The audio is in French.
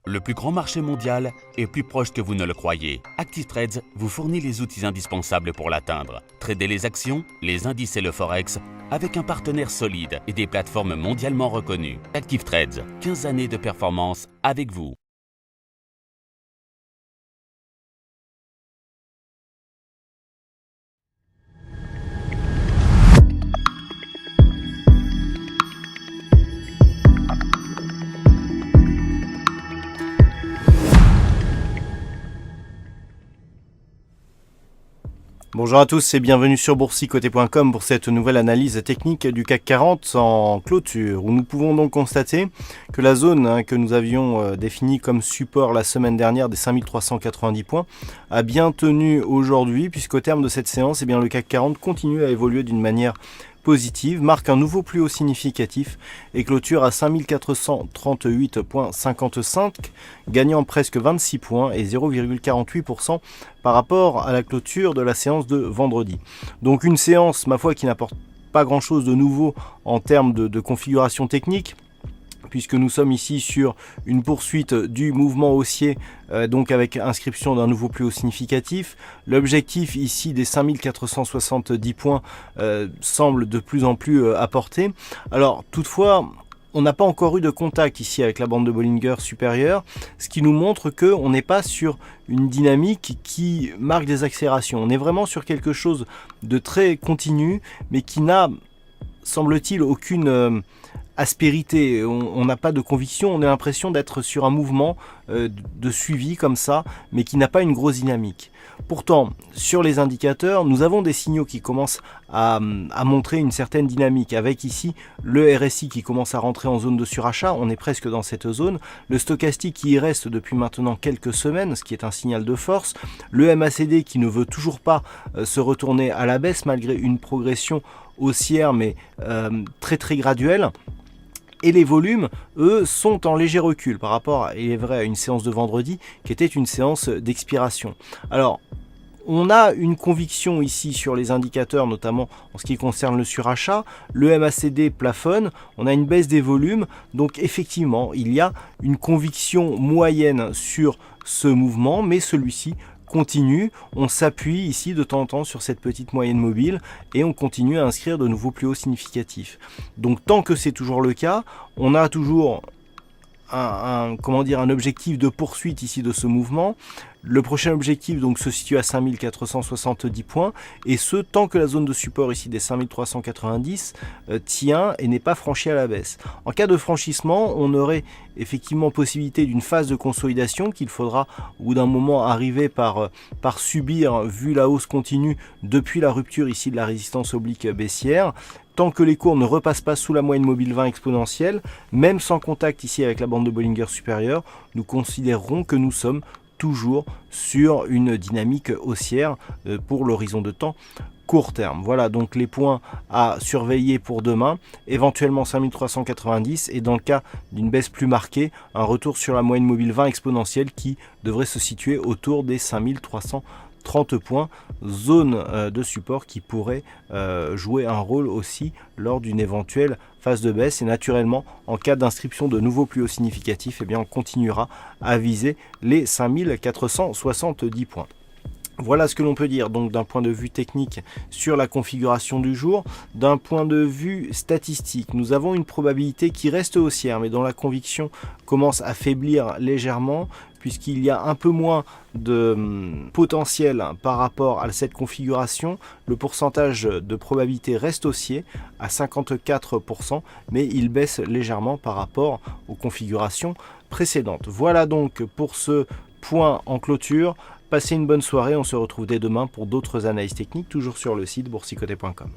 Le plus grand marché mondial est plus proche que vous ne le croyez. Active Trades vous fournit les outils indispensables pour l'atteindre. Tradez les actions, les indices et le forex avec un partenaire solide et des plateformes mondialement reconnues. Active Trades, 15 années de performance avec vous. Bonjour à tous et bienvenue sur boursicoté.com pour cette nouvelle analyse technique du CAC 40 en clôture, où nous pouvons donc constater que la zone que nous avions définie comme support la semaine dernière des 5390 points a bien tenu aujourd'hui, puisqu'au terme de cette séance, le CAC 40 continue à évoluer d'une manière positive, marque un nouveau plus haut significatif et clôture à 5438,55, gagnant presque 26 points et 0,48% par rapport à la clôture de la séance de vendredi. Donc une séance, ma foi, qui n'apporte pas grand-chose de nouveau en termes de configuration technique, puisque nous sommes ici sur une poursuite du mouvement haussier, donc avec inscription d'un nouveau plus haut significatif. L'objectif ici des 5470 points semble de plus en plus apporté. Alors toutefois, on n'a pas encore eu de contact ici avec la bande de Bollinger supérieure, ce qui nous montre qu'on n'est pas sur une dynamique qui marque des accélérations. On est vraiment sur quelque chose de très continu, mais qui n'a, semble-t-il, aucune aspérité. On n'a pas de conviction, on a l'impression d'être sur un mouvement de suivi comme ça, mais qui n'a pas une grosse dynamique. Pourtant, sur les indicateurs, nous avons des signaux qui commencent à montrer une certaine dynamique, avec ici le RSI qui commence à rentrer en zone de surachat, on est presque dans cette zone, le stochastique qui y reste depuis maintenant quelques semaines, ce qui est un signal de force, le MACD qui ne veut toujours pas se retourner à la baisse malgré une progression haussière mais très très graduelle. Et les volumes, eux, sont en léger recul par rapport, il est vrai, à une séance de vendredi qui était une séance d'expiration. Alors, on a une conviction ici sur les indicateurs, notamment en ce qui concerne le surachat. Le MACD plafonne, on a une baisse des volumes, donc effectivement, il y a une conviction moyenne sur ce mouvement, mais celui-ci continue, on s'appuie ici de temps en temps sur cette petite moyenne mobile et on continue à inscrire de nouveaux plus hauts significatifs. Donc tant que c'est toujours le cas, on a toujours un objectif de poursuite ici de ce mouvement. Le prochain objectif donc se situe à 5470 points et ce tant que la zone de support ici des 5390 tient et n'est pas franchie à la baisse. En cas de franchissement, on aurait effectivement possibilité d'une phase de consolidation qu'il faudra au bout d'un moment arriver par subir vu la hausse continue depuis la rupture ici de la résistance oblique baissière. Tant que les cours ne repassent pas sous la moyenne mobile 20 exponentielle, même sans contact ici avec la bande de Bollinger supérieure, nous considérerons que nous sommes toujours sur une dynamique haussière pour l'horizon de temps court terme. Voilà donc les points à surveiller pour demain, éventuellement 5390 et dans le cas d'une baisse plus marquée, un retour sur la moyenne mobile 20 exponentielle qui devrait se situer autour des 5330 points, zone de support qui pourrait jouer un rôle aussi lors d'une éventuelle phase de baisse et naturellement en cas d'inscription de nouveaux plus hauts significatifs, on continuera à viser les 5470 points. Voilà ce que l'on peut dire donc d'un point de vue technique sur la configuration du jour. D'un point de vue statistique, nous avons une probabilité qui reste haussière mais dont la conviction commence à faiblir légèrement puisqu'il y a un peu moins de potentiel par rapport à cette configuration. Le pourcentage de probabilité reste haussier à 54%, mais il baisse légèrement par rapport aux configurations précédentes. Voilà donc pour ce point en clôture. Passez une bonne soirée, on se retrouve dès demain pour d'autres analyses techniques, toujours sur le site boursicoté.com.